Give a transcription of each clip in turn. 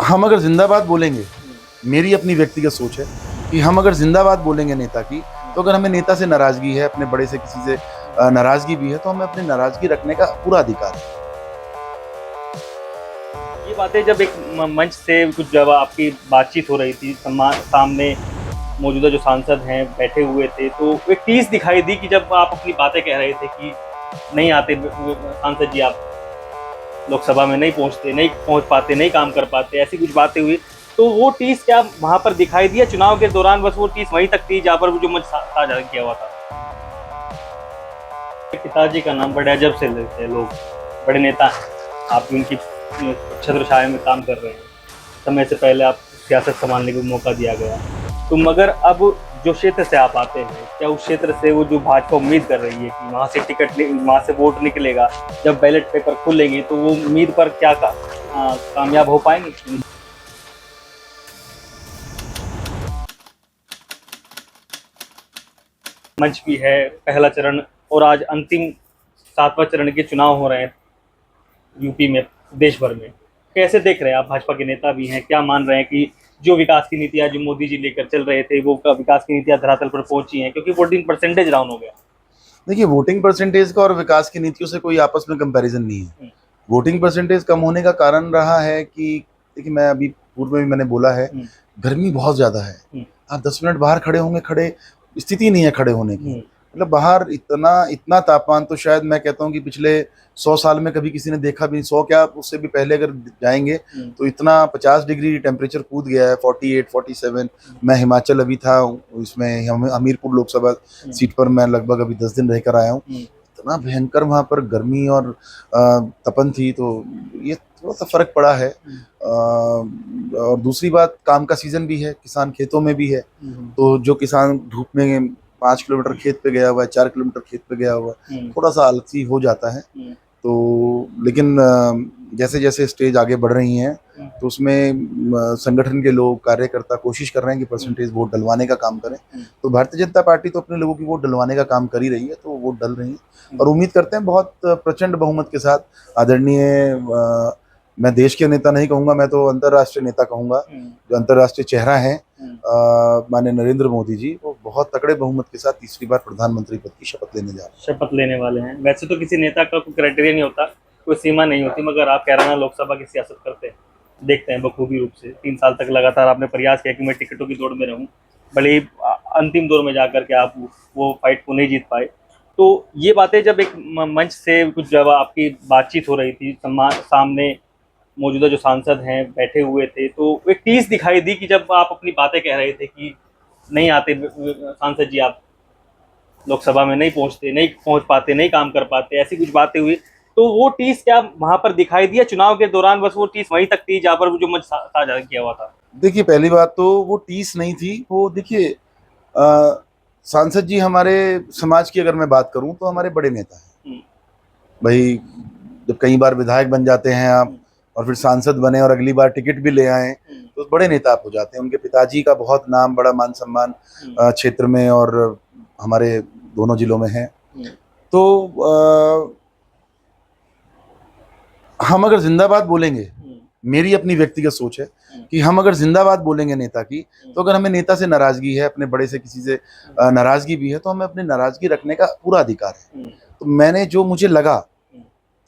हम अगर जिंदाबाद बोलेंगे, मेरी अपनी व्यक्तिगत सोच है कि हम अगर जिंदाबाद बोलेंगे नेता की, तो अगर हमें नेता से नाराजगी है, अपने बड़े से किसी से नाराजगी भी है, तो हमें अपनी नाराजगी रखने का पूरा अधिकार है। ये बातें जब एक मंच से कुछ जब आपकी बातचीत हो रही थी, सामने मौजूदा जो सांसद हैं बैठे हुए थे, तो एक टीस दिखाई दी कि जब आप अपनी बातें कह रहे थे कि नहीं आते सांसद जी, आप लोकसभा में नहीं पहुंचते, नहीं पहुंच पाते, नहीं काम कर पाते, ऐसी कुछ बातें हुई। तो वो टीस क्या वहां पर दिखाई दिया चुनाव के दौरान? बस वो टीस वहीं तक थी जहाँ पर वो जो मंच साझा किया हुआ था। पिताजी का नाम बड़े अजब से लेते हैं लोग, बड़े नेता हैं, आप उनकी छत्र छाया में काम कर रहे हैं, समय से पहले आप सियासत संभालने को मौका दिया गया। तो मगर अब जो क्षेत्र से आप आते हैं, क्या उस क्षेत्र से वो जो भाजपा उम्मीद कर रही है कि वहाँ से वहाँ से वोट निकलेगा, जब बैलेट पेपर खुलेंगे तो वो उम्मीद पर क्या कामयाब हो पाएंगे? मंच भी है, पहला चरण, और आज अंतिम 7वां चरण के चुनाव हो रहे हैं यूपी में, देश भर में। कैसे देख रहे हैं आप? भाजपा के नेता भी हैं, क्या मान रहे हैं कि जो विकास की नीतियां जो मोदी जी लेकर चल रहे थे, वो विकास की नीतियां धरातल पर पहुंची हैं? क्योंकि वोटिंग परसेंटेज डाउन हो गया। देखिए, वोटिंग परसेंटेज का और विकास की नीतियों से कोई आपस में कंपैरिजन नहीं है। वोटिंग परसेंटेज कम होने का कारण रहा है कि देखिए, मैं अभी पूर्व में भी मैंने बोला है, गर्मी बहुत ज़्यादा है। आप 10 मिनट बाहर खड़े होंगे, खड़े स्थिति नहीं है खड़े होने की। मतलब बाहर इतना इतना तापमान तो शायद मैं कहता हूँ कि पिछले 100 साल में कभी किसी ने देखा भी नहीं। 100 क्या, उससे भी पहले अगर जाएंगे तो इतना 50 डिग्री टेम्परेचर कूद गया है, 48 47। मैं हिमाचल अभी था, इसमें हमीरपुर लोकसभा सीट पर मैं लगभग अभी 10 दिन रहकर आया हूँ। इतना भयंकर वहाँ पर गर्मी और तपन थी, तो ये थोड़ा सा फर्क पड़ा है। और दूसरी बात, काम का सीजन भी है, किसान खेतों में भी है, तो जो किसान धूप में 5 किलोमीटर खेत पे गया हुआ है, 4 किलोमीटर खेत पे गया हुआ है, थोड़ा सा आलसी हो जाता है। तो लेकिन जैसे जैसे स्टेज आगे बढ़ रही हैं, तो उसमें संगठन के लोग, कार्यकर्ता कोशिश कर रहे हैं कि परसेंटेज वोट डलवाने का काम करें। तो भारतीय जनता पार्टी तो अपने लोगों की वोट डलवाने का काम कर ही रही है, तो वोट डल रही है और उम्मीद करते हैं बहुत प्रचंड बहुमत के साथ। आदरणीय, मैं देश के नेता नहीं कहूंगा, मैं तो अंतर्राष्ट्रीय नेता कहूंगा, जो अंतर्राष्ट्रीय चेहरा है माननीय नरेंद्र मोदी जी, वो बहुत तगड़े बहुमत के साथ तीसरी बार प्रधानमंत्री पद की शपथ लेने जा रहे हैं। शपथ लेने वाले हैं। वैसे तो किसी नेता का कोई क्राइटेरिया नहीं होता, कोई सीमा नहीं होती, मगर आप कैराना लोकसभा की सियासत करते हैं, देखते हैं बखूबी रूप से। 3 साल तक लगातार आपने प्रयास किया कि मैं टिकटों की दौड़ में रहूं, भले ही अंतिम दौर में जाकर के आप वो फाइट को नहीं जीत पाए। तो ये बातें जब एक मंच से कुछ जब आपकी बातचीत हो रही थी, सामने मौजूदा जो सांसद हैं बैठे हुए थे, तो एक टीस दिखाई दी कि जब आप अपनी बातें कह रहे थे कि नहीं आते सांसद जी, आप लोकसभा में नहीं पहुंचते, नहीं पहुंच पाते, नहीं काम कर पाते, ऐसी कुछ बातें हुई। तो वो टीस क्या वहां पर दिखाई दिया चुनाव के दौरान? बस वो टीस वहीं तक थी जहां पर वो जो मंच साझा किया हुआ था। देखिए, पहली बात तो वो टीस नहीं थी। वो देखिए, सांसद जी हमारे समाज की अगर मैं बात करूं तो हमारे बड़े नेता हैं भाई। जब कई बार विधायक बन जाते हैं आप और फिर सांसद बने और अगली बार टिकट भी ले आए, तो बड़े नेता आप हो जाते हैं। उनके पिताजी का बहुत नाम, बड़ा मान सम्मान क्षेत्र में और हमारे दोनों जिलों में है। तो हम अगर जिंदाबाद बोलेंगे, मेरी अपनी व्यक्तिगत सोच है कि हम अगर जिंदाबाद बोलेंगे नेता की, तो अगर हमें नेता से नाराजगी है, अपने बड़े से किसी से नाराजगी भी है, तो हमें अपनी नाराजगी रखने का पूरा अधिकार है। तो मैंने जो मुझे लगा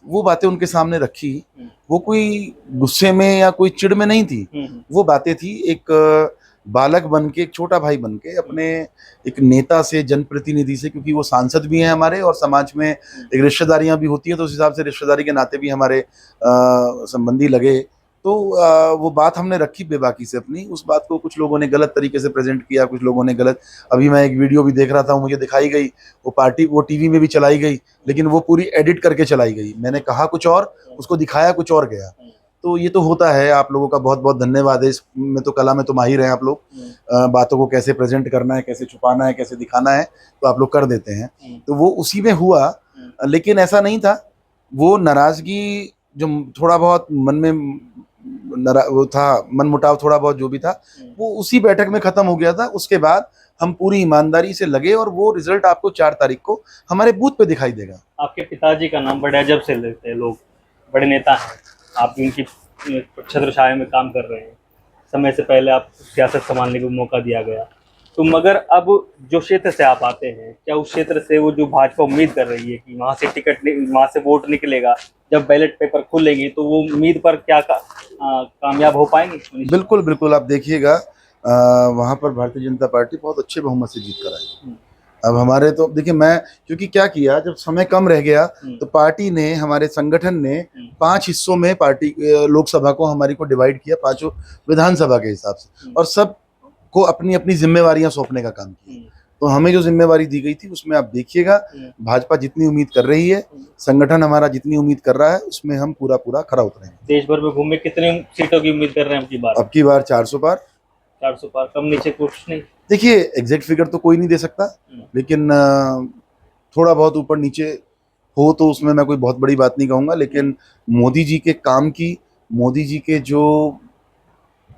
वो बातें उनके सामने रखी। वो कोई गुस्से में या कोई चिढ़ में नहीं थी। वो बातें थी एक बालक बन के, एक छोटा भाई बन के अपने एक नेता से, जनप्रतिनिधि से, क्योंकि वो सांसद भी हैं हमारे और समाज में एक रिश्तेदारियां भी होती है, तो उस हिसाब से रिश्तेदारी के नाते भी हमारे संबंधी लगे। तो वो बात हमने रखी बेबाकी से अपनी। उस बात को कुछ लोगों ने गलत तरीके से प्रेजेंट किया, कुछ लोगों ने गलत। अभी मैं एक वीडियो भी देख रहा था, मुझे दिखाई गई वो टीवी में भी चलाई गई, लेकिन वो पूरी एडिट करके चलाई गई। मैंने कहा कुछ और, उसको दिखाया कुछ और गया। तो ये तो होता है। आप लोगों का बहुत बहुत धन्यवाद है। इसमें तो कला में तो माहिर हैं आप लोग। बातों को कैसे प्रेजेंट करना है, कैसे छुपाना है, कैसे दिखाना है, तो आप लोग कर देते हैं। तो वो उसी में हुआ, लेकिन ऐसा नहीं था। वो नाराजगी जो थोड़ा बहुत मन में वो था, मन मुटाव थोड़ा बहुत जो भी था, वो उसी बैठक में खत्म हो गया था। उसके बाद हम पूरी ईमानदारी से लगे और वो रिजल्ट आपको 4 तारीख को हमारे बूथ पे दिखाई देगा। आपके पिताजी का नाम बड़े अजब से लेते हैं लोग, बड़े नेता हैं, आप उनकी छत्रछाया में काम कर रहे हैं, समय से पहले आप सियासत संभालने को मौका दिया गया, तो मगर अब जो क्षेत्र से आप आते हैं, क्या उस क्षेत्र से वो जो भाजपा उम्मीद कर रही है कि वहाँ से वहाँ से वोट निकलेगा, जब बैलेट पेपर खुलेंगे तो वो उम्मीद पर क्या कामयाब हो पाएंगे? बिल्कुल बिल्कुल, आप देखिएगा वहाँ पर भारतीय जनता पार्टी बहुत अच्छे बहुमत से जीत कर आई। अब हमारे तो देखिए, मैं क्योंकि क्या किया, जब समय कम रह गया तो पार्टी ने, हमारे संगठन ने 5 हिस्सों में पार्टी लोकसभा को हमारी को डिवाइड किया, 5 विधानसभा के हिसाब से, और सब को अपनी अपनी जिम्मेवारियां सौंपने का काम किया। तो हमें जो जिम्मेवारी दी गई थी उसमें आप देखिएगा, भाजपा जितनी उम्मीद कर रही है, संगठन हमारा जितनी उम्मीद कर रहा है, उसमें हम पूरा पूरा खरा उतरेंगे। देश भर में घूमे, कितनी सीटों की उम्मीद कर रहे हैं अब की बार 400 पार। 400 पार, कम नीचे कुछ नहीं? देखिए, एग्जैक्ट फिगर तो कोई नहीं दे सकता, लेकिन थोड़ा बहुत ऊपर नीचे हो तो उसमें मैं कोई बहुत बड़ी बात नहीं कहूँगा। लेकिन मोदी जी के काम की, मोदी जी के जो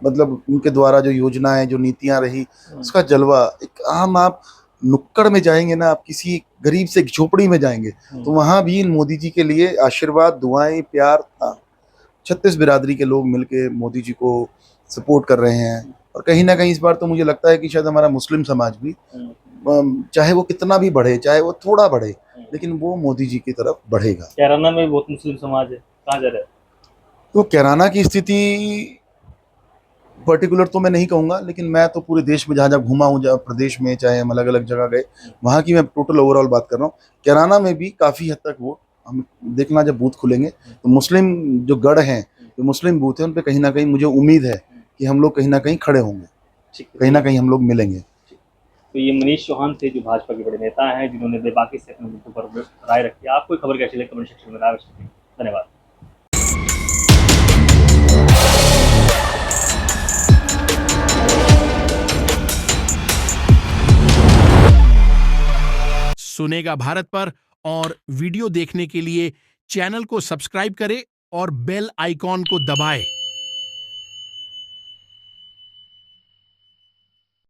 मतलब उनके द्वारा जो योजनाएं, जो नीतियां रही, उसका जलवा, एक आम आप नुक्कड़ में जाएंगे ना, आप किसी गरीब से झोपड़ी में जाएंगे तो वहां भी मोदी जी के लिए आशीर्वाद, दुआएं, प्यार था। 36 बिरादरी के लोग मिलके मोदी जी को सपोर्ट कर रहे हैं, और कहीं ना कहीं इस बार तो मुझे लगता है कि शायद हमारा मुस्लिम समाज भी, चाहे वो कितना भी बढ़े, चाहे वो थोड़ा बढ़े, लेकिन वो मोदी जी की तरफ बढ़ेगा। कैराना में बहुत मुस्लिम समाज है, कहाँ जा रहा है? तो कैराना की स्थिति पर्टिकुलर तो मैं नहीं कहूँगा, लेकिन मैं तो पूरे देश में जहाँ जहाँ घूमा हूँ, जहाँ प्रदेश में, चाहे हम अलग अलग जगह गए, वहाँ की मैं टोटल ओवरऑल बात कर रहा हूँ। कैराना में भी काफ़ी हद तक वो हम देखना, जब बूथ खुलेंगे तो मुस्लिम जो गढ़ हैं, जो मुस्लिम बूथ हैं, उन पर कहीं ना कहीं मुझे उम्मीद है कि हम लोग कहीं ना कहीं खड़े होंगे, कहीं ना कहीं हम लोग मिलेंगे। तो ये मनीष चौहान थे, जो भाजपा के बड़े नेता हैं, जिन्होंने बेबाकी से अपने मुद्दों पर राय रखी। आपको खबर कैसी लगी कमेंट सेक्शन में राय रखें। धन्यवाद। सुनेगा भारत पर और वीडियो देखने के लिए चैनल को सब्सक्राइब करें और बेल आइकॉन को दबाएं।